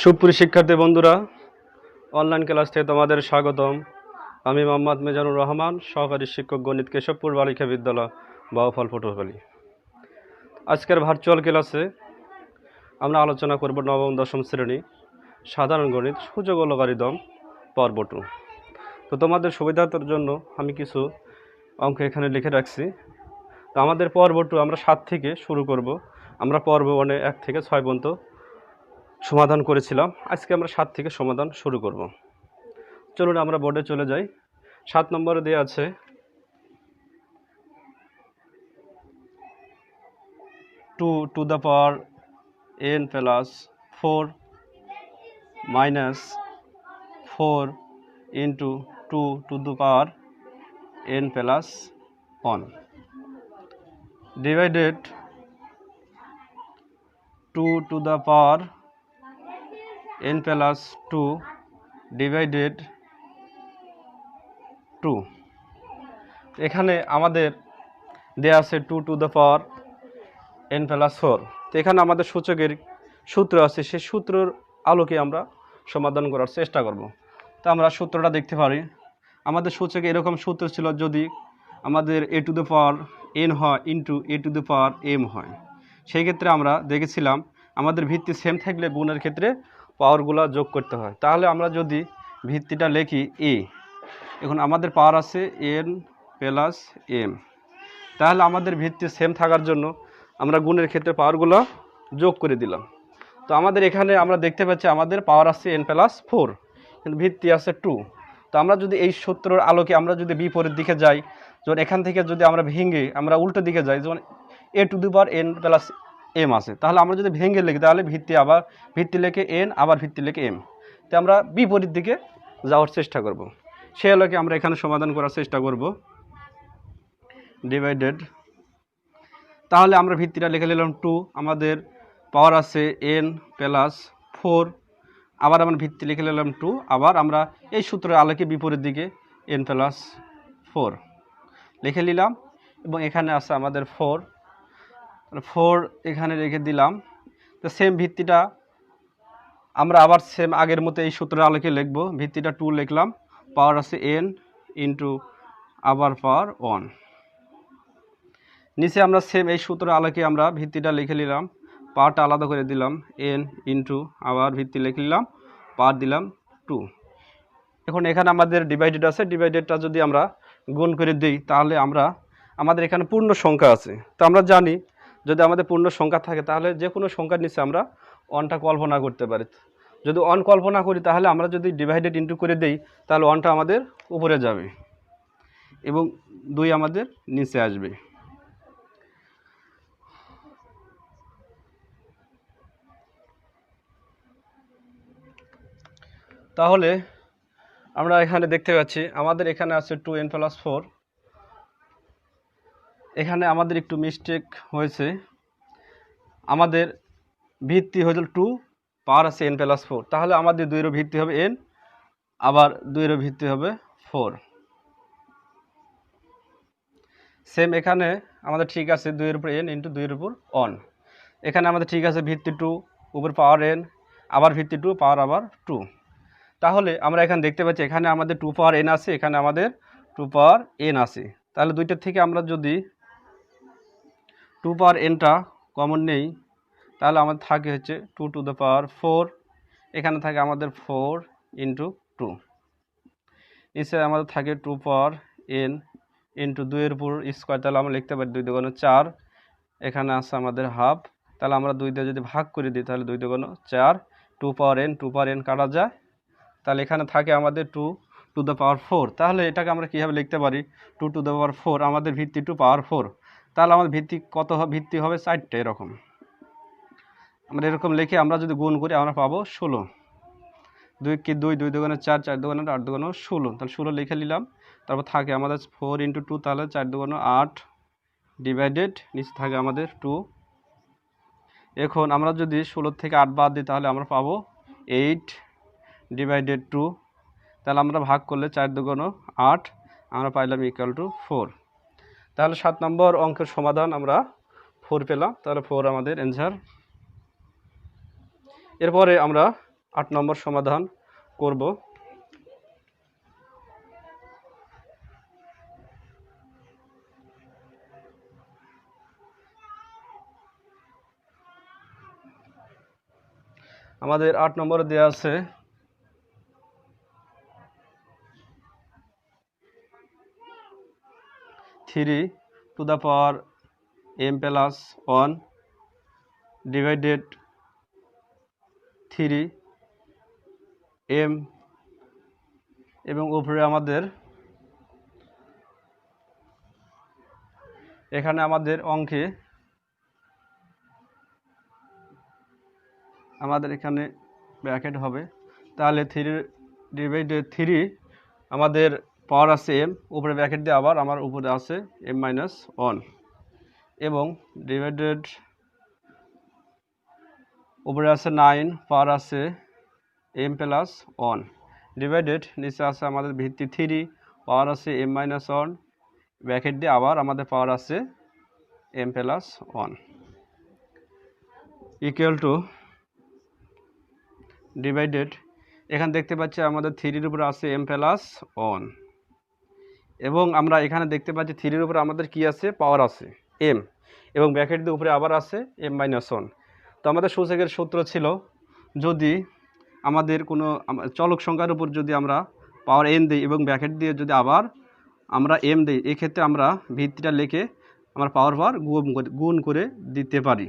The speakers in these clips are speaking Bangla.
সুপ্রিয় শিক্ষার্থী বন্ধুরা, অনলাইন ক্লাস থেকে তোমাদের স্বাগতম। আমি মোহাম্মদ মিজানুর রহমান, সহকারী শিক্ষক, গণিত, কেশবপুর বালিকা বিদ্যালয়, বাউফল, পটুয়াখালী। আজকের ভার্চুয়াল ক্লাসে আমরা আলোচনা করব নবম দশম শ্রেণী সাধারণ গণিত সূচক ও লগারিদম পর্ব 2। তো তোমাদের সুবিধার জন্য আমি কিছু অঙ্ক এখানে লিখে রাখছি। তো আমাদের পর্ব 2 আমরা 7 থেকে শুরু করব। আমরা পর্ব 1 1 থেকে 6 পর্যন্ত সমাধান করেছিলাম। আজকে আমরা 7 থেকে সমাধান শুরু করব। চলুন আমরা বোর্ডে চলে যাই। 7 নম্বরে দেওয়া আছে 2 to the power n plus 4 minus 4 into 2 to the power n plus 1 divided 2 to the power n plus 2 divided 2। এখানে আমাদের দেয়া আছে 2 to the power n plus 4। তো এখানে আমাদের সূচকের সূত্র আছে, সেই সূত্রের আলোকে আমরা সমাধান করার চেষ্টা করব। তো আমরা সূত্রটা দেখতে পারি। আমাদের সূচকে এরকম সূত্র ছিল, যদি আমাদের a to the power n হয় into a to the power m হয়, সেই ক্ষেত্রে আমরা দেখেছিলাম আমাদের ভিত্তি সেম থাকলে গুণের ক্ষেত্রে পাওয়ারগুলো যোগ করতে হয়। তাহলে আমরা যদি ভিত্তিটা লিখি a, এখন আমাদের পাওয়ার আছে n প্লাস m, তাহলে আমাদের ভিত্তি সেম থাকার জন্য আমরা গুণের ক্ষেত্রে পাওয়ারগুলো যোগ করে দিলাম। তো আমাদের এখানে আমরা দেখতে পাচ্ছি আমাদের পাওয়ার আছে n প্লাস 4, কিন্তু ভিত্তি আছে 2। তো আমরা যদি এই সূত্রের আলোকে আমরা যদি বিপরীত দিকে যাই, যেমন এখান থেকে যদি আমরা ভেঙে আমরা উল্টো দিকে যাই, যেমন a to the power n plus m আছে, তাহলে আমরা যদি ভেঙে লিখি তাহলে ভিত্তি লেখে n, আবার ভিত্তি লেখে m। তো আমরা বিপরীত দিকে যাওয়ার চেষ্টা করব। সেই আলোকে আমরা এখানে সমাধান করার চেষ্টা করব। ডিভাইডেড, তাহলে আমরা ভিত্তিটা লিখে নিলাম 2, আমাদের পাওয়ার আছে n প্লাস 4, আবার আমরা ভিত্তি লিখে নিলাম 2, আবার আমরা এই সূত্রের আলোকে বিপরীত দিকে n প্লাস 4 লিখে নিলাম, এবং এখানে আছে আমাদের 4 এখানে রেখে দিলাম। তো সেম ভিত্তিটা আমরা আবার সেম আগের মতো এই সূত্রের আলোকে লিখব। ভিত্তিটা 2 লিখলাম, পাওয়ার আছে n ইন্টু আবার পাওয়ার 1। নিচে আমরা সেম এই সূত্রের আলোকে আমরা ভিত্তিটা লিখে নিলাম, পাওয়ারটা আলাদা করে দিলাম n ইন্টু আবার ভিত্তি লিখে নিলাম, পাওয়ার দিলাম 2। এখন এখানে আমাদের ডিভাইডেড আছে, ডিভাইডেডটা যদি আমরা গুণ করে দিই তাহলে আমাদের এখানে পূর্ণ সংখ্যা আছে। তো আমরা জানি যদি আমাদের পূর্ণ সংখ্যা থাকে তাহলে যে কোনো সংখ্যার নিচে আমরা অনটা কল্পনা করতে পারি। যদি অন কল্পনা করি তাহলে আমরা যদি ডিভাইডেড ইন্টু করে দিই তাহলে অনটা আমাদের উপরে যাবে এবং 2 আমাদের নিচে আসবে। তাহলে আমরা এখানে দেখতে পাচ্ছি আমাদের এখানে আছে 2n প্লাস 4। এখানে আমাদের একটু মিস্টেক হয়েছে, আমাদের ভিত্তি হয়েছিল 2, পাওয়ার আছে n প্লাস 4, তাহলে আমাদের 2 এর ভিত্তি হবে n, আবার 2 এর ভিত্তি হবে 4। সেম এখানে আমাদের ঠিক আছে 2 এর উপর n ইন্টু 2 এর উপর 1। এখানে আমাদের ঠিক আছে ভিত্তি 2 উপর পাওয়ার n, আবার ভিত্তি 2 পাওয়ার আবার 2। তাহলে আমরা এখানে দেখতে পাচ্ছি এখানে আমাদের 2 পাওয়ার n আছে, এখানে আমাদের 2 পাওয়ার n আছে। তাহলে দুইটার থেকে আমরা যদি 2 পাওয়ার nটা কমন নেই তাহলে আমাদের থাকে হচ্ছে 2 টু দ্য পাওয়ার 4, এখানে থাকে আমাদের 4 ইন্টু 2। নিচে আমাদের থাকে 2 পাওয়ার n ইন্টু 2 এর উপর স্কোয়ার, তাহলে আমরা লিখতে পারি 2 দুগুণ 4, এখানে আছে আমাদের হাফ, তাহলে আমরা 2 দিয়ে যদি ভাগ করে দিই তাহলে 2 দুগুণ 4, 2 পাওয়ার n কাটা যায়, তাহলে এখানে থাকে আমাদের 2 টু দ্য পাওয়ার 4। তাহলে এটাকে আমরা কীভাবে লিখতে পারি, 2 টু দ্য পাওয়ার 4, আমাদের ভিত্তি 2 পাওয়ার 4, তাহলে আমাদের ভিত্তি কত হবে, ভিত্তি হবে 4টে। এরকম আমরা এরকম লিখে আমরা যদি গুণ করি আমরা পাবো 16। 2 কি 2, 2 দুগুণে 4, 4 দুগুণে 8, 8 দুগুণে 16, তাহলে 16 লিখে নিলাম। তারপর থাকে আমাদের 4 ইন্টু 2, তাহলে 4 দুগুণে 8, ডিভাইডেড নিচে থাকে আমাদের 2। এখন আমরা যদি 16 থেকে 8 বাদ দিই তাহলে আমরা পাবো 8 ডিভাইডেড 2, তাহলে আমরা ভাগ করলে 4 দুগুণ 8, আমরা পাইলাম ইকুয়াল টু 4। তাহলে 7 নম্বর অঙ্কের সমাধান আমরা 4 পেলাম, তাহলে 4 আমাদের অ্যান্সার। এরপরে আমরা 8 নম্বর সমাধান করব। আমাদের 8 নম্বরে দেওয়া আছে 3 to the power m plus 1 divided 3 m এবং উপরে আমাদের এখানে আমাদের অঙ্কে আমাদের এখানে ব্র্যাকেট হবে, তাহলে 3 ডিভাইডেড 3 আমাদের পাওয়ার আছে m, উপরে ব্র্যাকেট দিয়ে আবার আমার উপরে আছে m মাইনাস 1 এবং ডিভাইডেড উপরে আছে 9, পাওয়ার আছে m প্লাস 1 ডিভাইডেড নিচে আছে আমাদের ভিত্তি 3, পাওয়ার আছে m মাইনাস 1, ব্র্যাকেট দিয়ে আবার আমাদের পাওয়ার আছে m plus 1 equal to divided এখানে দেখতে পাচ্ছি আমাদের 3-এর উপরে আছে m প্লাস 1 এবং আমরা এখানে দেখতে পাচ্ছি 3-এর উপরে আমাদের কি আছে, পাওয়ার আছে m এবং ব্র্যাকেট দিয়ে উপরে আবার আছে m মাইনাস 1। তো আমাদের সূচকের সূত্র ছিল যদি আমাদের কোনো চলক সংখ্যার উপর যদি আমরা পাওয়ার n দিই এবং ব্র্যাকেট দিয়ে যদি আবার আমরা m দিই, এক্ষেত্রে আমরা ভিত্তিটা লিখে আমরা পাওয়ার গুণ করে দিতে পারি।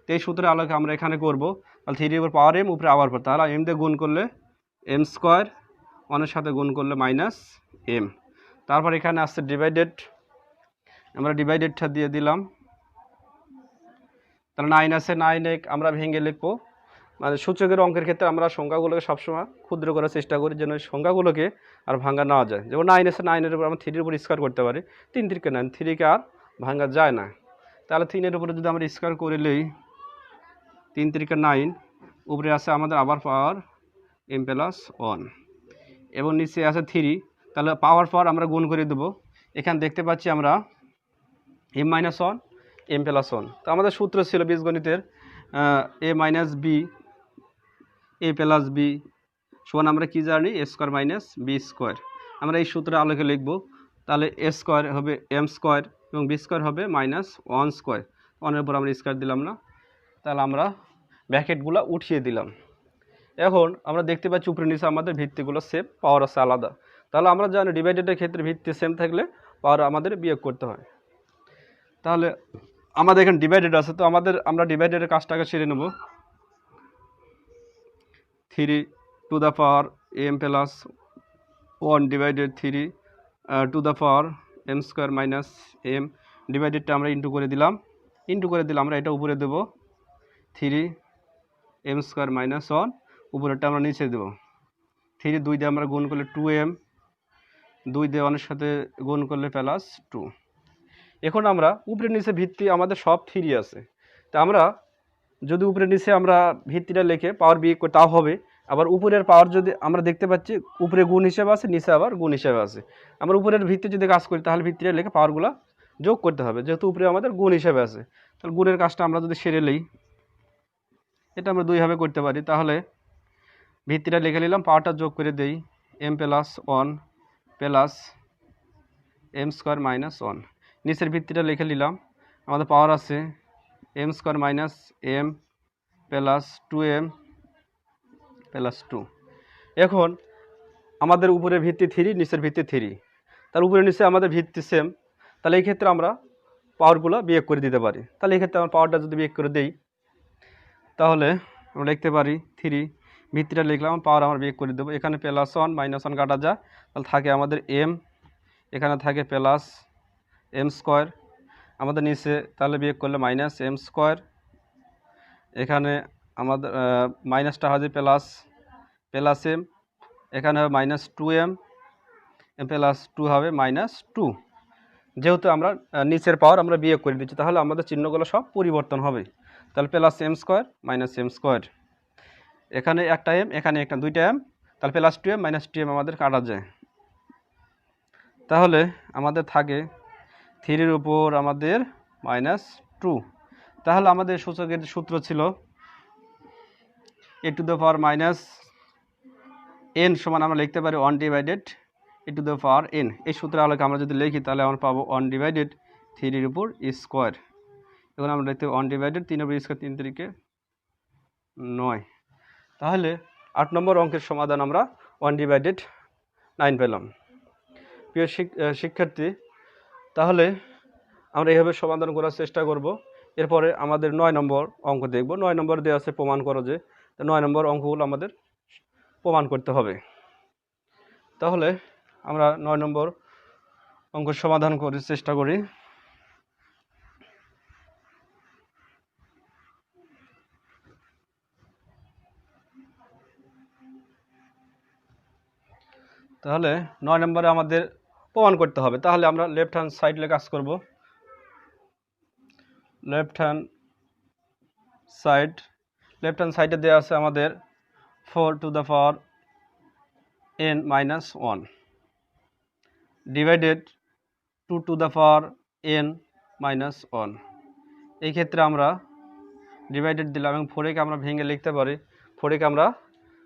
তো এই সূত্রের আলোকে আমরা এখানে করব, তাহলে 3-এর উপর পাওয়ার m উপরে আবার পাওয়ার, তাহলে m দিয়ে গুণ করলে m স্কোয়ার, 1-এর সাথে গুণ করলে মাইনাস m। তারপর এখানে আসছে ডিভাইডেড, আমরা ডিভাইডেডটা দিয়ে দিলাম, তাহলে 9 আছে 9 আমরা ভেঙে লিখবো। মানে সূচকের অঙ্কের ক্ষেত্রে আমরা সংখ্যাগুলোকে সবসময় ক্ষুদ্র করার চেষ্টা করি যেন সংখ্যাগুলোকে আর ভাঙা না যায়। যেমন 9 আছে 9-এর উপর আমরা 3-এর উপর স্কোয়ার করতে পারি, 3 3 9, 3-কে আর ভাঙা যায় না। তাহলে 3-এর উপরে যদি আমরা স্কোয়ার করে নিই 3 3 9, উপরে আছে আমাদের আবার পাওয়ার m প্লাস 1 এবং নিচে আছে 3, তাহলে পাওয়ার আমরা গুণ করে দেবো। এখানে দেখতে পাচ্ছি আমরা m মাইনাস 1 m প্লাস 1। তো আমাদের সূত্র ছিল বীজগণিতের a minus b a plus b সমান আমরা কি জানি a square minus b square. আমরা এই সূত্রের আলোকে লিখব, তাহলে a স্কোয়ার হবে m স্কোয়ার এবং বি স্কোয়ার হবে মাইনাস 1 স্কোয়ার, 1-এর উপর আমরা স্কোয়ার দিলাম না, তাহলে আমরা ব্র্যাকেটগুলো উঠিয়ে দিলাম। এখন আমরা দেখতে পাচ্ছি উপরে নিচে আমাদের ভিত্তিগুলো সেম, পাওয়ার আছে আলাদা। তাহলে আমরা জানি ডিভাইডেডের ক্ষেত্রে ভিত্তি সেম থাকলে পাওয়ার আমাদের বিয়োগ করতে হয়। তাহলে আমাদের এখানে ডিভাইডেড আছে, তো আমরা ডিভাইডেডের কাজটাকে সেরে নেব। 3 to the power m plus 1 divided 3 to the power m square minus m ডিভাইডেডটা আমরা ইন্টু করে দিলাম, আমরা এটা উপরে দেব 3 m স্কোয়ার মাইনাস 1, উপরেরটা আমরা নিচে দেব 3 2 দিয়ে আমরা গুণ করলে 2m, 2 দিয়ে 1-এর সাথে গুণ করলে প্লাস 2। এখন আমরা উপরে নিচে ভিত্তি আমাদের সব 3 আছে, তা আমরা যদি উপরে নিচে আমরা ভিত্তিটা লিখে পাওয়ার বিয়োগ করি তাও হবে। আবার উপরের পাওয়ার যদি আমরা দেখতে পাচ্ছি উপরে গুণ হিসেবে আছে, নিচে আবার গুণ হিসেবে আছে, আমরা উপরের ভিত্তি যদি কাজ করি তাহলে ভিত্তিটা লিখে পাওয়ারগুলো যোগ করতে হবে, যেহেতু উপরে আমাদের গুণ হিসেবে আছে। তাহলে গুণের কাজটা আমরা যদি সেরে নিই, এটা আমরা দুইভাবে করতে পারি। তাহলে ভিত্তিটা লিখে নিলাম, পাওয়ারটা যোগ করে দেই m plus 1 plus m square minus 1, নিচের ভিত্তিটা লিখে নিলাম, আমাদের পাওয়ার আছে m square minus m plus 2m plus 2। এখন আমাদের উপরে ভিত্তি 3, নিচের ভিত্তি 3, তার উপরে নিচে আমাদের ভিত্তি সেম, তাহলে এই ক্ষেত্রে আমরা পাওয়ারগুলো বিয়োগ করে দিতে পারি। তাহলে এই ক্ষেত্রে আমরা পাওয়ারটা যদি বিয়োগ করে দেই তাহলে আমরা লিখতে পারি 3, ভিত্তিটা লিখলাম, পাওয়ার আমরা বিয়োগ করে দেবো। এখানে প্লাস 1 মাইনাস 1 কাটা যায়, তাহলে থাকে আমাদের m, এখানে থাকে প্লাস m স্কোয়ার, আমাদের নিচে তাহলে বিয়োগ করলে মাইনাস m স্কোয়ার, এখানে আমাদের মাইনাসটা হবে প্লাস m, এখানে হবে মাইনাস 2m, প্লাস 2 হবে মাইনাস 2। যেহেতু আমরা নিচের পাওয়ার আমরা বিয়োগ করে দিচ্ছি তাহলে আমাদের চিহ্নগুলো সব পরিবর্তন হবে। তাহলে plus m square minus m square, এখানে একটা m, এখানে একটা, দুইটা m, তাহলে প্লাস 2m মাইনাস 2m আমাদের কাটা যায়। তাহলে আমাদের থাকে 3-এর উপর আমাদের মাইনাস 2। তাহলে আমাদের সূচকের সূত্র ছিল a two the power minus N সমান আমরা লিখতে পারি 1 divided e two the power n। এই সূত্রের আলোকে আমরা যদি লিখি তাহলে আমরা পাবো 1 ডিভাইডেড 3 উপর স্কোয়ার। এখন আমরা লিখতে 1 ডিভাইডেড 3 উপর স্কোয়ার, 3 3 9। তাহলে 8 নম্বর অঙ্কের সমাধান আমরা 1 ডিভাইডেড 9 পেলাম। প্রিয় শিক্ষার্থী, তাহলে আমরা এইভাবে সমাধান করার চেষ্টা করব। এরপরে আমাদের 9 নম্বর অঙ্ক দেখব। 9 নম্বর দেওয়া আছে প্রমাণ করো যে, 9 নম্বর অঙ্কগুলো আমাদের প্রমাণ করতে হবে। তাহলে আমরা 9 নম্বর অঙ্ক সমাধান করার চেষ্টা করি। তাহলে 9 নম্বরে আমাদের প্রমাণ করতে হবে। তাহলে আমরা লেফট হ্যান্ড সাইডে কাজ করব। লেফট হ্যান্ড সাইডে দেওয়া আছে আমাদের 4 two the power n minus 1 divided 2 two the power n minus 1। এই ক্ষেত্রে আমরা ডিভাইডেড দিলাম এবং 4 কে আমরা ভেঙে লিখতে পারি। 4 কে আমরা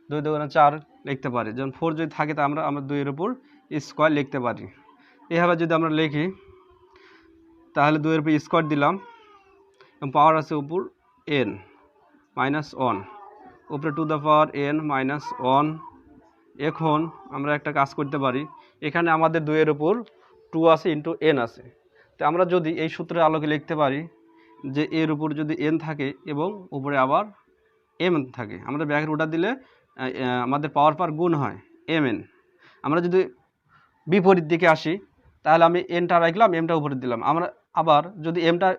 2 2 4 লিখতে পারি। যখন 4 যদি থাকে তা আমরা 2 এর উপর স্কোয়ার লিখতে পারি। এইভাবে যদি আমরা লিখি তাহলে 2 এর উপর স্কোয়ার দিলাম এবং পাওয়ার আছে উপর n মাইনাস 1, উপরে two the power n minus 1। এখন আমরা একটা কাজ করতে পারি, এখানে আমাদের 2 এর উপর 2 আছে ইন্টু n আছে। তো আমরা যদি এই সূত্রের আলোকে লিখতে পারি যে এর উপর যদি n থাকে এবং উপরে আবার m থাকে, আমাদের ব্র্যাকেট ওটা দিলে আমাদের পাওয়ার পার গুণ হয় mn। আমরা যদি বিপরীত দিকে আসি তাহলে আমি nটা রাখলাম, mটা উপরে দিলাম। আমরা আবার যদি mটা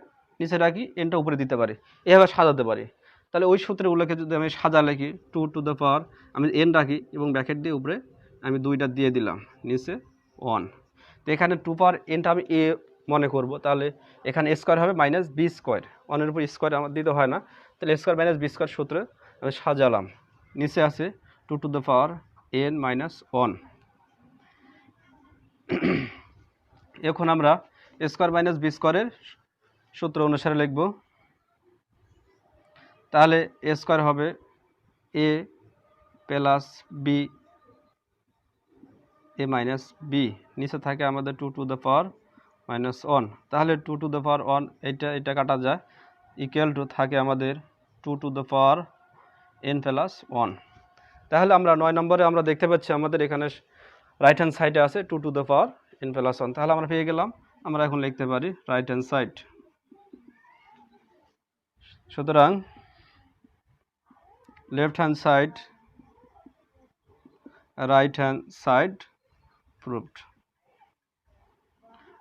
নিচে রাখি nটা উপরে দিতে পারি, এভাবে সাজাতে পারি। তাহলে ওই সূত্রের উল্লেখে যদি আমি সাজা লিখি 2 টু দ্য পাওয়ার আমি n রাখি এবং ব্র্যাকেট দিয়ে উপরে আমি 2টা দিয়ে দিলাম, নিচে 1। তো এখানে 2 পাওয়ার nটা আমি a মনে করব। তাহলে এখানে স্কোয়ার হবে মাইনাস বি স্কোয়ার, 1 এর উপর স্কোয়ার আমার দিতে হয় না। তাহলে স্কোয়ার মাইনাস বি স্কোয়ার সূত্রে আমি সাজালাম। নিচে আছে 2 two the power n minus 1। এখন আমরা স্কোয়ার মাইনাস বি স্কোয়ারের সূত্র অনুসারে লিখব। তাহলে এ স্কোয়ার হবে এ plus B A minus B, নিচে থাকে আমাদের 2 টু দ্য পাওয়ার মাইনাস 1। তাহলে 2 টু দ্য পাওয়ার 1 এটা কাটা যায়, ইকুয়াল টু থাকে আমাদের 2 two the power n plus 1। তাহলে আমরা 9 নম্বরে আমরা দেখতে পাচ্ছি আমাদের এখানে রাইট হ্যান্ড সাইডে আছে 2 two the power n plus 1। তাহলে আমরা পেয়ে গেলাম। আমরা এখন লিখতে পারি রাইট হ্যান্ড সাইড। সুতরাং left hand side right hand side proved.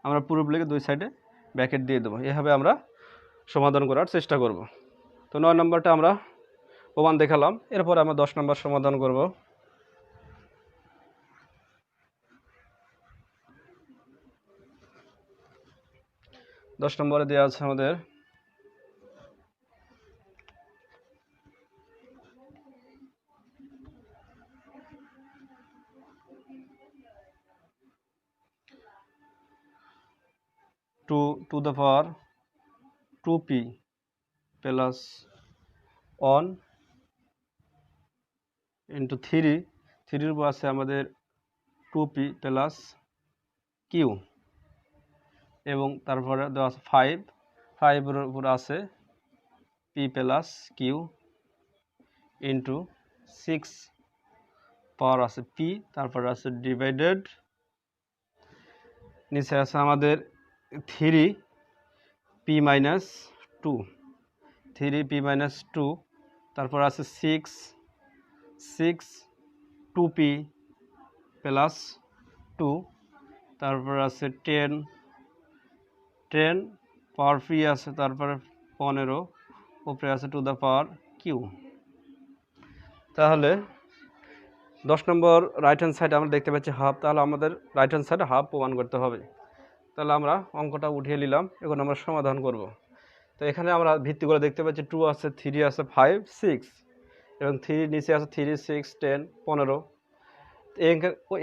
আমরা প্রুফ লিখে 2 সাইডে ব্র্যাকেট দিয়ে দেবো। এভাবে আমরা সমাধান করার চেষ্টা করব। তো 9 নম্বরটা আমরা প্রমাণ দেখালাম। এরপর আমরা 10 নম্বর সমাধান করব। 10 নম্বরে দেওয়া আছে আমাদের 2 two the power 2p plus 1 into 3 উপর আছে আমাদের 2p প্লাস কিউ, এবং তারপরে দেওয়া আছে 5 এর উপর আছে p প্লাস কিউ ইন্টু 6 পাওয়ার আছে p, তারপরে আছে ডিভাইডেড, নিচে আছে আমাদের 3p মাইনাস 2, তারপর আছে 6 2p প্লাস 2, তারপর আছে 10 পাওয়ার p আছে, তারপরে 15 উপরে আছে টু দ্য পাওয়ার কিউ। তাহলে 10 নম্বর রাইট হ্যান্ড সাইডে আমরা দেখতে পাচ্ছি হাফ। তাহলে আমাদের রাইট হ্যান্ড সাইডে হাফ প্রমাণ করতে হবে। তাহলে আমরা অঙ্কটা উঠিয়ে নিলাম। এখন আমরা সমাধান করব। তো এখানে আমরা ভিত্তি করে দেখতে পাচ্ছি 2 আছে, 3 আছে, 5 6 এবং 3 নিচে আছে 3 6 10 15।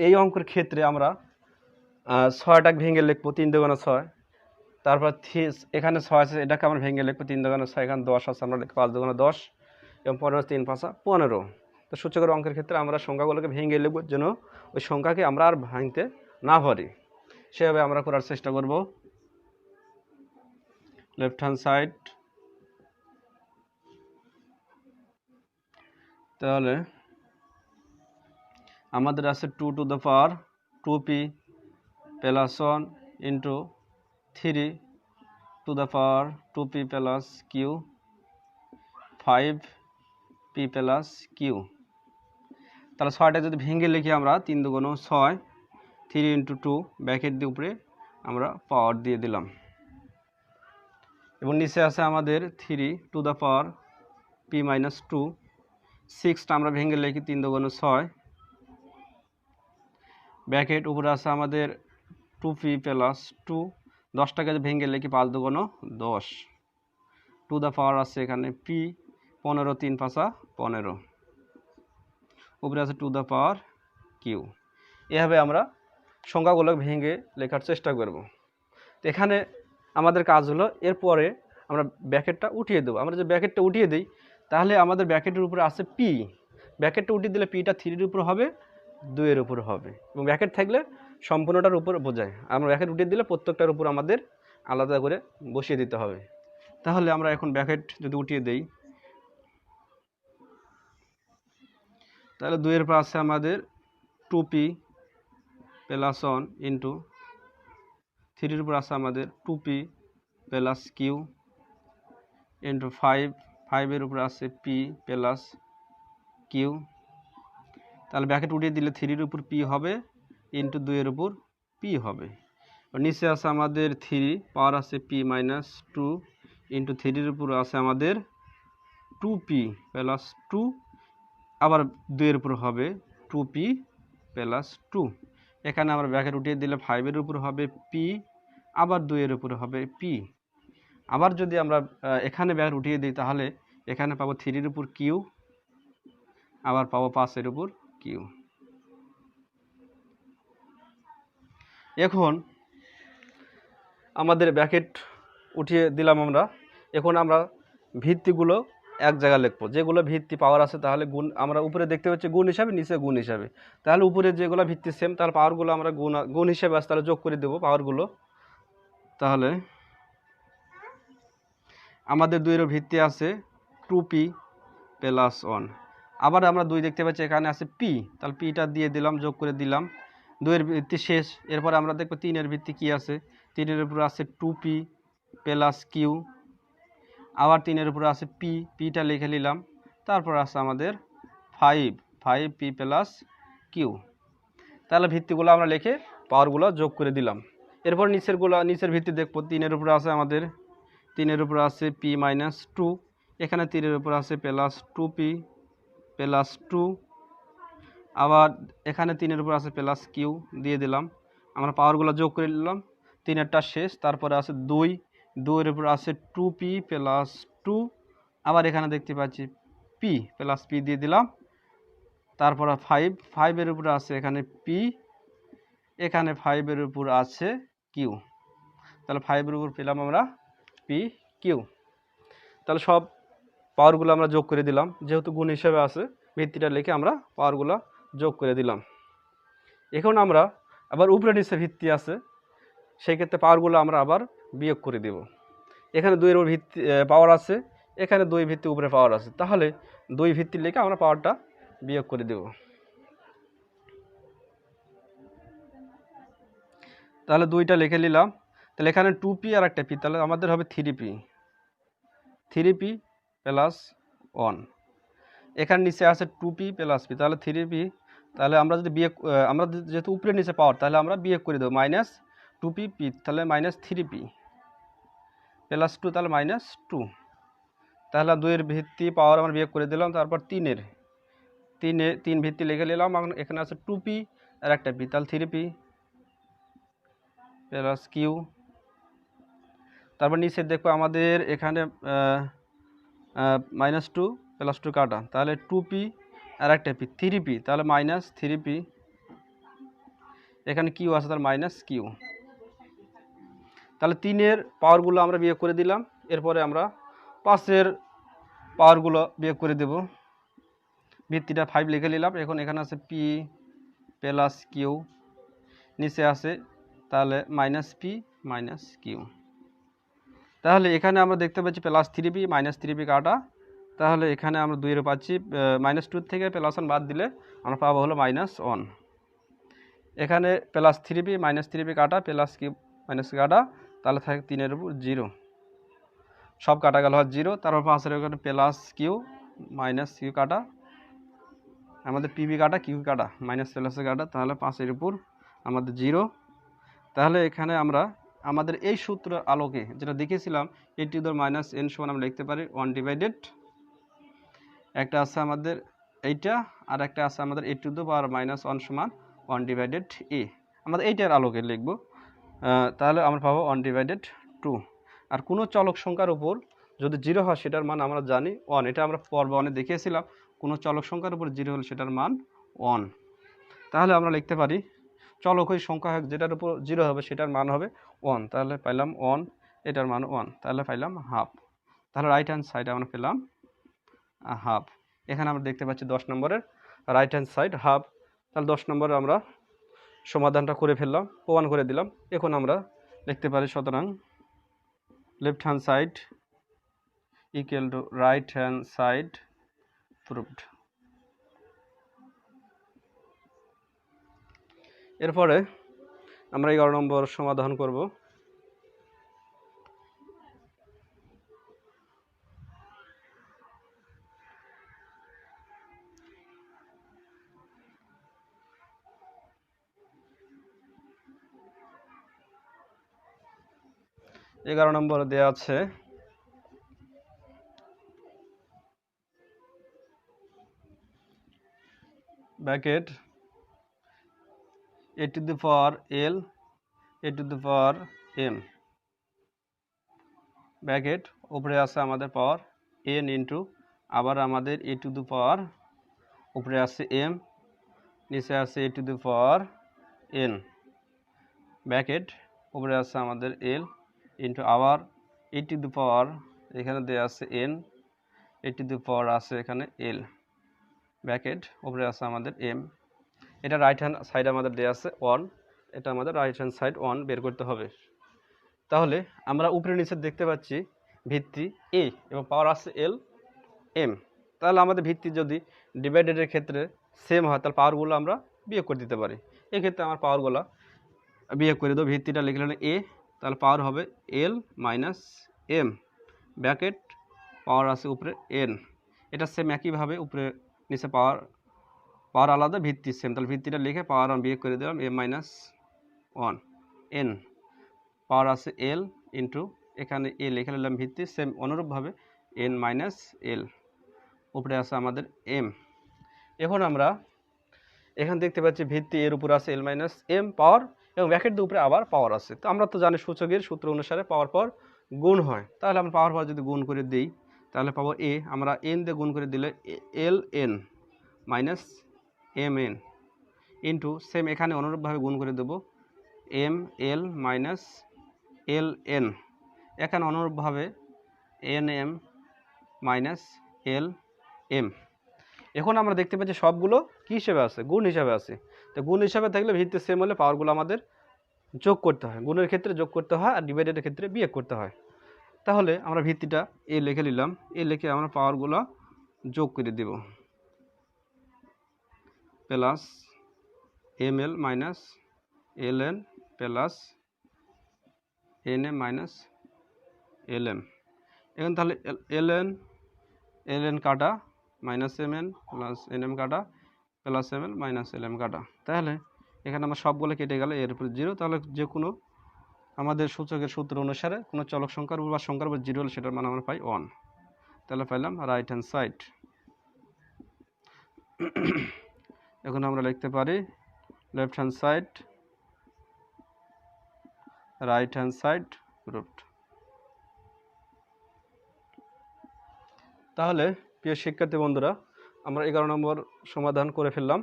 এই অঙ্কের ক্ষেত্রে আমরা 6টা ভেঙে লিখবো 3 2 6, তারপর এখানে 6 আছে, এটাকে আমরা ভেঙে লিখবো 3 2 6, এখানে 10 আছে, আমরা লিখবো 5 2 10 এবং 15 3 5 15। তো সূচকের অঙ্কের ক্ষেত্রে আমরা সংখ্যাগুলোকে ভেঙে লিখব যেন ওই সংখ্যাকে আমরা আর ভাঙতে না পারি, সেভাবে আমরা করার চেষ্টা করব। লেফট হ্যান্ড সাইড, তাহলে আমাদের আছে 2 two the power 2p plus 1 into 3 two the power 2p plus q 5p plus q। তাহলে 6টা যদি ভেঙে লিখি আমরা 3 দুগুণ 6, 3 ইন্টু 2 ব্র্যাকেট দিয়ে উপরে আমরা পাওয়ার দিয়ে দিলাম, এবং নিচে আছে আমাদের 3 two the power p minus 2। 6টা আমরা ভেঙে লিখি 3 দুগুণ 6, ব্র্যাকেট উপরে আছে আমাদের 2p প্লাস 2। 10টাকে ভেঙে লিখি 5 দুগুণ 10, টু দ্য পাওয়ার আছে এখানে p 15, 3 5 15, উপরে আছে টু দ্য পাওয়ার কিউ। এভাবে আমরা সংখ্যাগুলো ভেঙে লেখার চেষ্টা করব। তো এখানে আমাদের কাজ হলো এরপরে আমরা ব্র্যাকেটটা উঠিয়ে দেবো। আমরা যে ব্র্যাকেটটা উঠিয়ে দিই তাহলে আমাদের ব্র্যাকেটের উপরে আছে p, ব্র্যাকেটটা উঠিয়ে দিলে pটা 3-এর উপর হবে, 2-এর উপর হবে, এবং ব্র্যাকেট থাকলে সম্পূর্ণটার উপর বোঝায়। আমরা ব্র্যাকেট উঠিয়ে দিলে প্রত্যেকটার উপর আমাদের আলাদা করে বসিয়ে দিতে হবে। তাহলে আমরা এখন ব্র্যাকেট যদি উঠিয়ে দেই তাহলে 2-এর উপর আছে আমাদের 2p প্লাস 1 ইন্টু 3-এর উপর আছে আমাদের 2p প্লাস কিউ ইন্টু 5, 5-এর উপর আছে p প্লাস কিউ। তাহলে ব্র্যাকেট উঠিয়ে দিলে 3-এর উপর p হবে ইন্টু 2-এর উপর p হবে। নিচে আছে আমাদের 3 পাওয়ার আছে p মাইনাস 2 ইন্টু 3-এর উপর আছে আমাদের 2p প্লাস 2, আবার 2-এর উপর হবে 2p প্লাস 2। এখানে আমরা ব্র্যাকেট উঠিয়ে দিলে 5-এর উপর হবে p, আবার 2-এর উপর হবে p। আবার যদি আমরা এখানে ব্র্যাকেট উঠিয়ে দিই তাহলে এখানে পাবো 3-এর উপর q, আবার পাবো 5-এর উপর q। এখন আমাদের ব্র্যাকেট উঠিয়ে দিলাম আমরা। এখন আমরা ভিত্তিগুলো এক জায়গায় লিখবো, যেগুলো ভিত্তি পাওয়ার আছে তাহলে গুণ আমরা উপরে দেখতে পাচ্ছি গুণ হিসাবে, নিচে গুণ হিসাবে। তাহলে উপরে যেগুলো ভিত্তি সেম তাহলে পাওয়ারগুলো আমরা গুণ হিসাবে আসে তাহলে যোগ করে দেবো পাওয়ারগুলো। তাহলে আমাদের 2-এর ভিত্তি আছে 2p প্লাস 1, আবার আমরা 2 দেখতে পাচ্ছি এখানে আছে p, তাহলে pটা দিয়ে দিলাম, যোগ করে দিলাম। 2-এর ভিত্তি শেষ, এরপর আমরা দেখবো 3-এর ভিত্তি কি আছে। 3-এর উপর আছে 2p প্লাস কিউ, আবার 3-এর উপর আছে p, pটা লিখে নিলাম। তারপর আছে আমাদের 5p প্লাস কিউ। তাহলে ভিত্তিগুলো আমরা লিখে পাওয়ারগুলো যোগ করে দিলাম। এরপর নিচের ভিত্তি দেখবো 3-এর উপর আছে আমাদের 3-এর উপর আছে p মাইনাস 2, এখানে 3-এর উপর আছে প্লাস 2p প্লাস 2, আবার এখানে 3-এর উপর আছে প্লাস কিউ দিয়ে দিলাম। আমরা পাওয়ারগুলো যোগ করে নিলাম। 3-এরটা শেষ, তারপরে আছে 2-এর উপর আছে 2p প্লাস 2, আবার এখানে দেখতে পাচ্ছি p প্লাস p দিয়ে দিলাম। তারপর 5-এর উপর আছে এখানে p, এখানে 5-এর উপর আছে কিউ, তাহলে 5-এর উপর পেলাম আমরা p কিউ। তাহলে সব পাওয়ারগুলো আমরা যোগ করে দিলাম, যেহেতু গুণ হিসেবে আছে ভিত্তিটা লিখে আমরা পাওয়ারগুলো যোগ করে দিলাম। এখন আমরা আবার উপরে নিচে ভিত্তি আছে, সেই ক্ষেত্রে পাওয়ারগুলো আমরা আবার বিয়োগ করে দেব। এখানে 2-এর ভিত্তি পাওয়ার আছে, এখানে 2 ভিত্তি উপরে পাওয়ার আছে, তাহলে 2 ভিত্তি লিখে আমরা পাওয়ারটা বিয়োগ করে দেব। তাহলে 2টা লিখে নিলাম। তাহলে এখানে 2p আর একটা p, তাহলে আমাদের হবে 3p প্লাস 1। এখানে নিচে আছে 2p প্লাস p, তাহলে 3p, তাহলে আমরা যদি আমরা যেহেতু উপরে নিচে পাওয়ার তাহলে আমরা বিয়োগ করে দেবো, মাইনাস 2p, তাহলে মাইনাস 3p প্লাস 2, তাহলে মাইনাস 2। তাহলে 2-এর ভিত্তি পাওয়ার আমরা বিয়োগ করে দিলাম। তারপর 3 ভিত্তি লিখে নিলাম। এখানে আছে 2p আর একটা p, তাহলে 3p প্লাস কিউ। তারপর নিচে দেখবো আমাদের এখানে মাইনাস 2 প্লাস 2 কাটা, তাহলে 2p আর একটা p 3p, তাহলে মাইনাস 3p, এখানে কিউ আছে তাহলে মাইনাস কিউ। তাহলে 3-এর পাওয়ারগুলো আমরা বিয়োগ করে দিলাম। এরপরে আমরা 5-এর পাওয়ারগুলো বিয়োগ করে দেব। ভিত্তিটা 5 লিখে নিলাম। এখন এখানে আছে পি প্লাস কিউ, নিচে আছে তাহলে মাইনাস পি মাইনাস কিউ। তাহলে এখানে আমরা দেখতে পাচ্ছি প্লাস 3p মাইনাস 3p কাটা, তাহলে এখানে আমরা 2 এর পাচ্ছি -2 থেকে +1 বাদ দিলে আমরা পাবো হলো -1। এখানে প্লাস 3p মাইনাস 3p কাটা প্লাস কিউ মাইনাস কাটা, তাহলে থাকে 3 এর উপর 0, সব কাটা গেল হয় 0। তারপর 5 এর ওখানে প্লাস কিউ মাইনাস কিউ কাটা, আমাদের পিবি কাটা কিউ কাটা মাইনাস প্লাসে কাটা, তাহলে 5 এর উপর আমাদের 0। তাহলে এখানে আমরা আমাদের এই সূত্র আলোকে যেটা দেখেছিলাম a to the minus n সমান আমরা লিখতে পারি 1/, একটা আছে আমাদের এইটা, আর একটা আছে আমাদের a টু দি পাওয়ার -1 সমান 1/a, আমাদের এইটার আলোকে লিখব। তাহলে আমরা পাবো 1/2। আর কোনো চলক সংখ্যার উপর যদি 0 হয় সেটার মান আমরা জানি 1, এটা আমরা পর্ব 1-এ দেখিয়েছিলাম। কোনো চলক সংখ্যার উপর 0 হলে সেটার মান 1। তাহলে আমরা লিখতে পারি চলকই সংখ্যা হোক যেটার উপর 0 হবে সেটার মান হবে 1, তাহলে পাইলাম 1, এটার মান 1, তাহলে পাইলাম হাফ। তাহলে রাইট হ্যান্ড সাইডে আমরা পেলাম হাফ। এখানে আমরা দেখতে পাচ্ছি 10 নম্বরের রাইট হ্যান্ড সাইড হাফ। তাহলে 10 নম্বরে আমরা সমাধানটা করে ফেললাম, প্রমাণ করে দিলাম। এখন আমরা লিখতে পারি সুতরাং left hand side equal to right hand side proved. এরপরে আমরা 11 নম্বর সমাধান করব। এগারো নম্বর দেয়া আছে bracket a to the power l a to the power m, bracket উপরে আছে আমাদের পাওয়ার n ইন্টু আবার আমাদের a to the power উপরে আছে m, নিচে আছে a to the power n, bracket উপরে আছে আমাদের l ইন্টু আবার a to the power এখানে দেয়া আছে n, a to the power আছে এখানে l, ব্র্যাকেট উপরে আছে আমাদের m। এটা রাইট হ্যান্ড সাইড আমাদের দেয়া আছে 1, এটা আমাদের রাইট হ্যান্ড সাইড 1 বের করতে হবে। তাহলে আমরা উপরে নিচে দেখতে পাচ্ছি ভিত্তি a এবং পাওয়ার আছে l m। তাহলে আমাদের ভিত্তি যদি ডিভাইডেডের ক্ষেত্রে সেম হয় তাহলে পাওয়ারগুলো আমরা বিয়োগ করে দিতে পারি। এক্ষেত্রে আমার পাওয়ারগুলো বিয়োগ করে দেবো। ভিত্তিটা লিখলেন a, তাহলে পাওয়ার হবে l মাইনাস m, ব্র্যাকেট পাওয়ার আছে উপরে n, এটা সেম একইভাবে উপরে নিচে পাওয়ার আলাদা, ভিত্তি সেম, তাহলে ভিত্তিটা লিখে পাওয়ার আমি বিয়োগ করে দিলাম m মাইনাস 1 n, পাওয়ার আছে l ইন্টু এখানে a লিখে নিলাম ভিত্তি সেম অনুরূপভাবে n মাইনাস l, উপরে আছে আমাদের m। এখন আমরা এখানে দেখতে পাচ্ছি ভিত্তি এর উপর আছে l মাইনাস m পাওয়ার এবং ব্র্যাকেট দিয়ে উপরে আবার পাওয়ার আছে। তো আমরা তো জানি সূচকের সূত্র অনুসারে পাওয়ার পর গুণ হয়, তাহলে আমরা পাওয়ার পর যদি গুণ করে দিই তাহলে পাবো a, আমরা n দিয়ে গুণ করে দিলে l n minus m n into same এখানে অনুরূপভাবে গুণ করে দেবো m l minus l n, এখানে অনুরূপভাবে n m minus l m। এখন আমরা দেখতে পাচ্ছি সবগুলো কী হিসেবে আছে, গুণ হিসাবে আছে। তো গুণ হিসাবে থাকলে ভিত্তি সেম হলে পাওয়ারগুলো আমাদের যোগ করতে হয়, গুণের ক্ষেত্রে যোগ করতে হয় আর ডিভাইডেডের ক্ষেত্রে বিয়োগ করতে হয়। তাহলে আমরা ভিত্তিটা এ লিখে নিলাম, এ লিখে আমরা পাওয়ারগুলো যোগ করে দেব, plus M L minus L N plus N M minus L M. এখন তাহলে এল এন কাটা minus M N plus N M কাটা plus M L minus L M কাটা, তাহলে এখানে আমার সবগুলো কেটে গেল এর উপর 0। তাহলে যে কোনো আমাদের সূচকের সূত্র অনুসারে কোনো চলক সংখ্যার উপর বা সংখ্যার উপর 0 হলে সেটার মান আমরা পাই 1, তাহলে পাইলাম রাইট হ্যান্ড সাইড। এখন আমরা লিখতে পারি left hand side right hand side proved. তাহলে প্রিয় শিক্ষার্থী বন্ধুরা, আমরা 11 নম্বর সমাধান করে ফেললাম।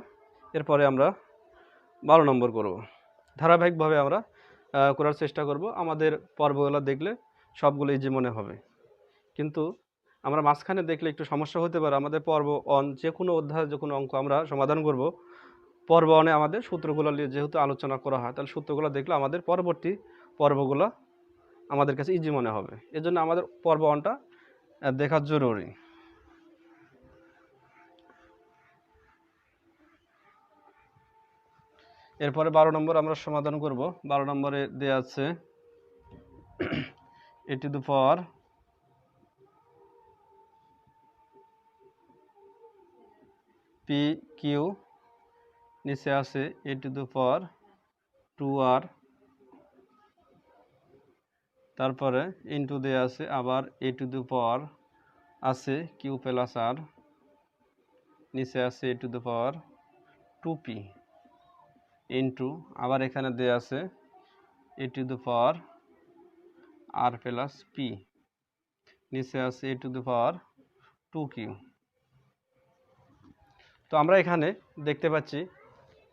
এরপরে আমরা 12 নম্বর করব। ধারাবাহিকভাবে আমরা করার চেষ্টা করব। আমাদের পর্বগুলো দেখলে সবগুলো ইজি মনে হবে, কিন্তু আমরা মাঝখানে দেখলে একটু সমস্যা হতে পারে। আমাদের পর্ব অন যে কোনো অধ্যায়ের যে কোনো অঙ্ক আমরা সমাধান করব, পর্ব অনে আমাদের সূত্রগুলো নিয়ে যেহেতু আলোচনা করা হয়, তাহলে সূত্রগুলো দেখলে আমাদের পরবর্তী পর্বগুলো আমাদের কাছে ইজি মনে হবে। এজন্য আমাদের পর্ব অনটা দেখা জরুরি। এরপরে 12 নম্বর আমরা সমাধান করব। 12 নম্বরে দেওয়া আছে a to the power p q, নিচে আছে a to the power 2r, তারপরে ইনটু দেওয়া আছে আবার a to the power আছে q প্লাস r, নিচে আছে a to the power 2p into আবার এখানে দেওয়া আছে a to the power r plus p, নিচে আছে a to the power 2q। তো আমরা এখানে দেখতে পাচ্ছি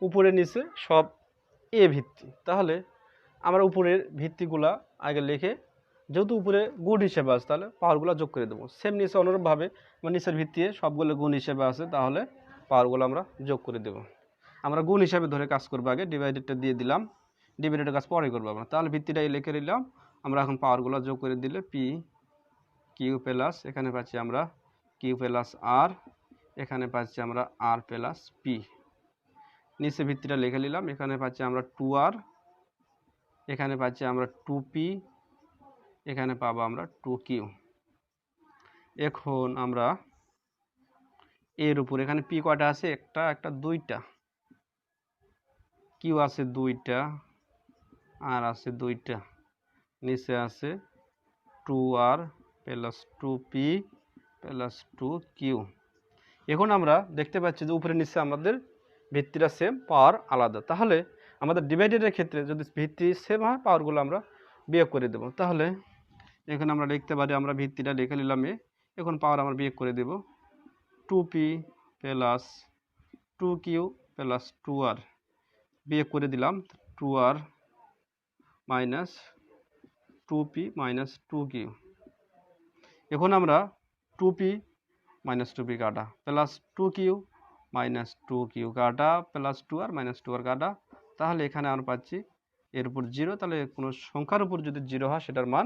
উপরে নিচে সব এ ভিত্তি, তাহলে আমরা উপরের ভিত্তিগুলা আগে লিখে, যেহেতু উপরে গুণ হিসেবে আছে তাহলে পাওয়ারগুলো যোগ করে দেবো। সেম নিচে অনুরূপভাবে নিচের ভিত্তি সবগুলো গুণ হিসেবে আছে, তাহলে পাওয়ারগুলো আমরা যোগ করে দেব। আমরা গুণ হিসাবে ধরে কাজ করবো, আগে ডিভাইডেডটা দিয়ে দিলাম, ডিভাইডেডের কাজ পরে করবো আমরা। তাহলে ভিত্তিটাই লিখে নিলাম, আমরা এখন পাওয়ারগুলো যোগ করে দিলে পি কিউ প্লাস, এখানে পাচ্ছি আমরা কিউ প্লাস আর, এখানে পাচ্ছি আমরা আর প্লাস পি। নিচে ভিত্তিটা লিখে নিলাম, এখানে পাচ্ছি আমরা 2r, এখানে পাচ্ছি আমরা 2p, এখানে পাবো আমরা 2q। এখন আমরা এর উপর এখানে p কয়টা আছে, একটা একটা দুইটা, q আছে দুইটা, আর আছে দুইটা, নিচে আছে 2r plus 2p plus 2q। এখন আমরা দেখতে পাচ্ছি যে উপরে নিচে আমাদের ভিত্তিটা সেম, পাওয়ার আলাদা। তাহলে আমাদের ডিভাইডেডের ক্ষেত্রে যদি ভিত্তি সেম হয়, পাওয়ারগুলো আমরা বিয়োগ করে দেব। তাহলে এখানে আমরা লিখতে পারি, আমরা ভিত্তিটা লিখে নিলাম এ, এখন পাওয়ার আমরা বিয়োগ করে দেব 2p plus 2q plus 2r, বিয়োগ করে দিলাম 2r minus 2p minus 2q। এখন আমরা 2p মাইনাস 2p কাটা প্লাস 2q মাইনাস 2q কাটা প্লাস 2r মাইনাস 2r কাটা, তাহলে এখানে আমরা পাচ্ছি এর উপর 0, তাহলে কোনো সংখ্যার উপর যদি 0 হয় সেটার মান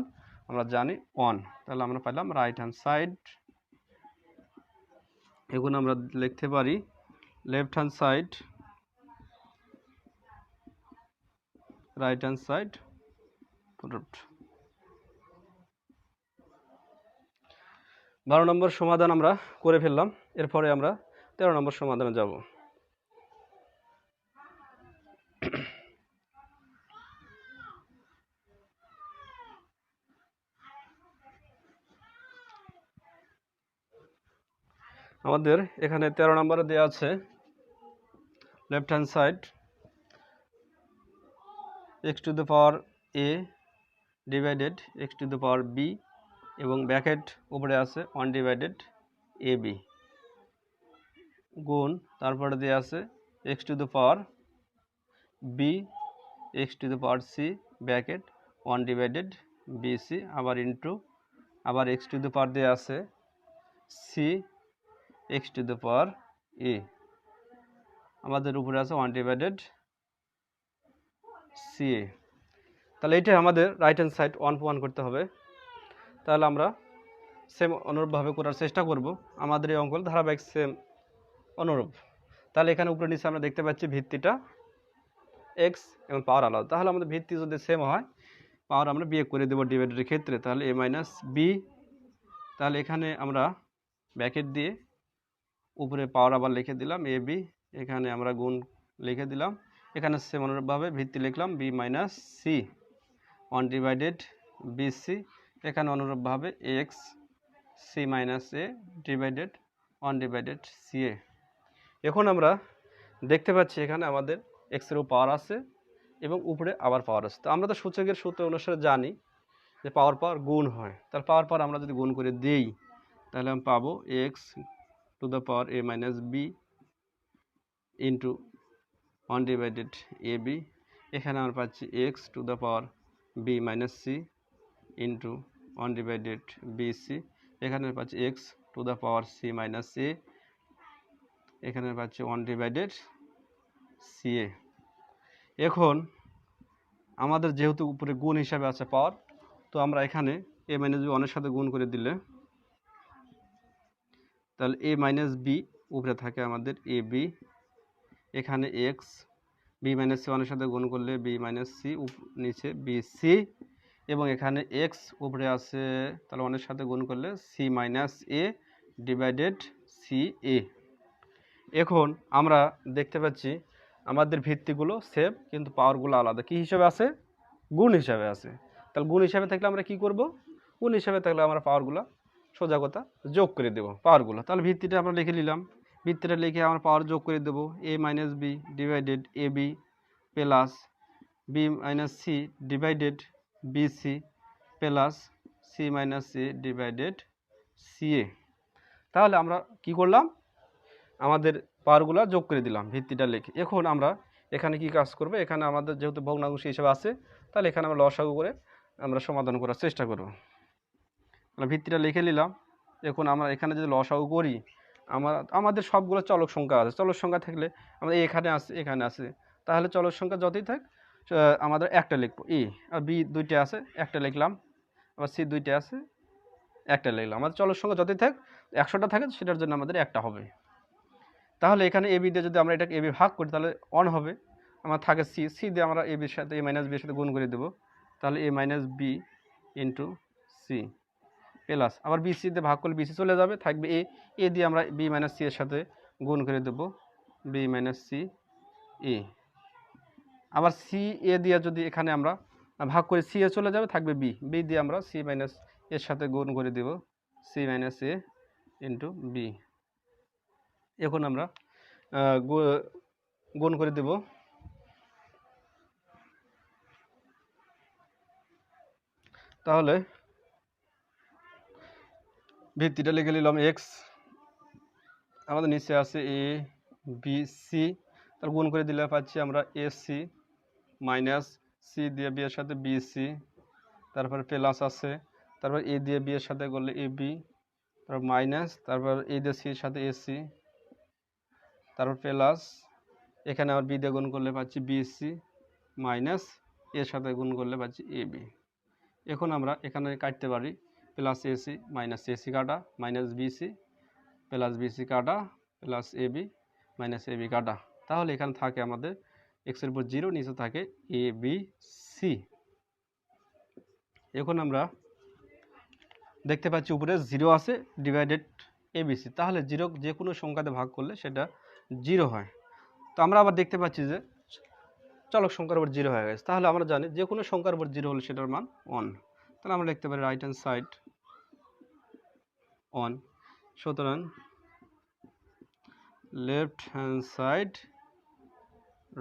আমরা জানি 1, তাহলে আমরা পেলাম রাইট হ্যান্ড সাইড। এখন আমরা লিখতে পারি left hand side, right hand side proved. 12 নম্বর সমাধান আমরা করে ফেললাম। এরপরে আমরা 13 নম্বর সমাধানে যাব। আমাদের এখানে 13 নম্বরে দেওয়া আছে left hand side x to the power a divided x to the power b, এবং ব্র্যাকেট উপরে আছে 1 ডিভাইডেড ab গুণ, তারপরে দেওয়া আছে x to the power b x to the power c bracket 1 divided bc, আবার ইন্টু আবার x টু দ্য পাওয়ার দেওয়া আছে c x to the power a, আমাদের উপরে আছে 1 ডিভাইডেড ca। তাহলে এইটা আমাদের রাইট হ্যান্ড সাইড 1 1 করতে হবে। তাহলে আমরা সেম অনুরূপভাবে করার চেষ্টা করব। আমাদের এই অঙ্ক ধারাবাহিক সেম অনুরূপ। তাহলে এখানে উপরে নিচে আমরা দেখতে পাচ্ছি ভিত্তিটা x এবং পাওয়ার আলাদা। তাহলে আমাদের ভিত্তি যদি সেম হয়, পাওয়ার আমরা বিয়োগ করে দেবো ডিভাইডেডের ক্ষেত্রে, তাহলে a মাইনাস b। তাহলে এখানে আমরা ব্র্যাকেট দিয়ে উপরে পাওয়ার আবার লিখে দিলাম a b, এখানে আমরা গুণ লিখে দিলাম, এখানে সেম অনুরূপভাবে ভিত্তি লিখলাম b minus c 1 divided bc, এখানে অনুরূপভাবে x c minus a divided 1 divided ca। এখন আমরা দেখতে পাচ্ছি এখানে আমাদের x এরও পাওয়ার আছে এবং উপরে আবার পাওয়ার আছে। তো আমরা তো সূচকের সূত্র অনুসারে জানি যে পাওয়ার পাওয়ার গুণ হয়, তাহলে পাওয়ার পাওয়ার আমরা যদি গুণ করে দেই, তাহলে আমি পাবো x to the power a minus b into 1 divided ab, এখানে আমরা পাচ্ছি x to the power b minus c into 1 divided bc, এখানে পাচ্ছি x to the power C minus A, এখানে পাচ্ছি 1/CA। এখন আমাদের যেহেতু উপরে গুণ হিসাবে আছে পাওয়ার, তো আমরা এখানে a মাইনাস বি 1-এর সাথে গুণ করে দিলে তাহলে a মাইনাস বি উপরে থাকে আমাদের এ বি, এখানে এক্স বি মাইনাস সি 1-এর সাথে গুণ করলে বি মাইনাস সি, নিচে বি সি, এবং এখানে এক্স উপরে আছে তাহলে 1-এর সাথে গুণ করলে C minus A divided C এ। এখন আমরা দেখতে পাচ্ছি আমাদের ভিত্তিগুলো সেম কিন্তু পাওয়ারগুলো আলাদা। কি হিসাবে আছে? গুণ হিসাবে আছে। তাহলে গুণ হিসাবে থাকলে আমরা কি করব? গুণ হিসাবে থাকলে আমরা পাওয়ারগুলো সোজা কথা যোগ করে দেব পাওয়ারগুলো। তাহলে ভিত্তিটা আমরা লিখে নিলাম, ভিত্তিটা লিখে আমরা পাওয়ার যোগ করে দেব A minus B divided A B plus B minus C divided B C plus C minus A divided C A. তাহলে আমরা কি করলাম? আমাদের পাওয়ারগুলো যোগ করে দিলাম ভিত্তিটা লিখে। এখন আমরা এখানে কি কাজ করব? এখানে আমাদের যেহেতু ভগ্নাংশ হিসেবে আছে, তাহলে এখানে আমরা লসাগু করে আমরা সমাধান করার চেষ্টা করব। তাহলে ভিত্তিটা লিখে নিলাম। এখন আমরা এখানে যদি লসাগু করি, আমাদের সবগুলো চলক সংখ্যা আছে। চলক সংখ্যা থাকলে আমাদের এখানে আছে, তাহলে চলক সংখ্যা যতই থাক আমাদের একটা লিখবো ই, আর বি 2টে আছে একটা লিখলাম, আবার সি 2টে আছে একটা লিখলাম। আমাদের চলক সংখ্যা যতই থাক 100টা থাকে সেটার জন্য আমাদের একটা হবে। তাহলে এখানে এ বি দিয়ে যদি আমরা এটাকে এ বি ভাগ করি তাহলে 1 হবে। আমার থাকে সি, সি দিয়ে আমরা এ বির সাথে এ মাইনাস বির সাথে গুণ করে দেবো, তাহলে A minus B into C plus আবার বি সি দিয়ে ভাগ করলে বি সি চলে যাবে, থাকবে এ, এ দিয়ে আমরা বি মাইনাস সি এর সাথে গুণ করে দেবো বি মাইনাস সি এ। আবার সি এ দিয়ে যদি এখানে আমরা ভাগ করে সি এ চলে যাবে, থাকবে বি, বি দিয়ে আমরা সি মাইনাস এর সাথে গুণ করে দেব সি মাইনাস এ ইন্টু বি। এখন আমরা গুণ করে দেব, তাহলে ভিত্তিটা লিখে নিলাম এক্স, আমাদের নিচে আছে এ বি সি, তাহলে গুণ করে দিলে পাচ্ছি আমরা এ সি মাইনাস সি দিয়ে বি এর সাথে বি সি, তারপরে প্লাস আছে, তারপর এ দিয়ে বি এর সাথে করলে এ বি, তারপর মাইনাস, তারপর এ দিয়ে সি এর সাথে এ সি, তারপর প্লাস এখানে আবার বি দিয়ে গুণ করলে পাচ্ছি বি সি মাইনাস এর সাথে গুণ করলে পাচ্ছি এ বি। এখন আমরা এখানে কাটতে পারি প্লাস এসি মাইনাস এসি কাটা, মাইনাস বিসি প্লাস বিসি কাটা, প্লাস এবি মাইনাস এবি কাটা। তাহলে এখানে থাকে আমাদের এক্সের উপর 0, নিচে থাকে এ বি সি। এখন আমরা দেখতে পাচ্ছি উপরে 0 আছে ডিভাইডেড এবিসি, তাহলে 0 যে কোনো সংখ্যাতে ভাগ করলে সেটা 0 হয়। তো আমরা আবার দেখতে পাচ্ছি যে চলক সংখ্যার উপর 0 হয়ে গেছে, তাহলে আমরা জানি যে কোনো সংখ্যার উপর 0 হলে সেটার মান 1। তাহলে আমরা লিখতে পারি রাইট হ্যান্ড সাইড 1। সুতরাং left hand side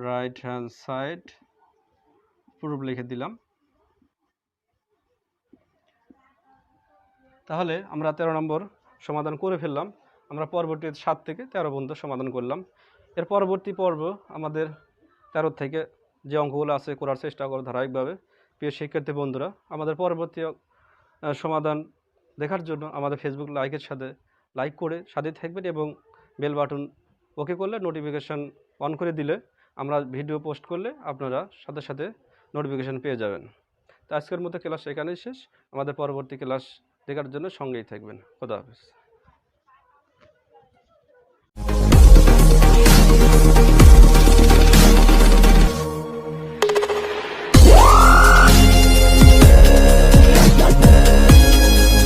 right hand side proof লিখে দিলাম। তাহলে আমরা 13 নম্বর সমাধান করে ফেললাম। আমরা পরবর্তী 7 থেকে 13 পর্যন্ত সমাধান করলাম। এর পরবর্তী পর্ব আমাদের 13 থেকে যে অঙ্কগুলো আছে করার চেষ্টা করো ধারাবাহিকভাবে। প্রিয় শিক্ষার্থী বন্ধুরা, আমাদের পরবর্তী সমাধান দেখার জন্য আমাদের ফেসবুক লাইক করে সাথে থাকবেন এবং বেল বাটন ওকে করলে নোটিফিকেশান অন করে দিলে আমরা ভিডিও পোস্ট করলে আপনারা সাথে সাথে নোটিফিকেশান পেয়ে যাবেন। তো আজকের মতো ক্লাস এখানেই শেষ। আমাদের পরবর্তী ক্লাস দেখার জন্য সঙ্গেই থাকবেন। খোদা হাফেজ।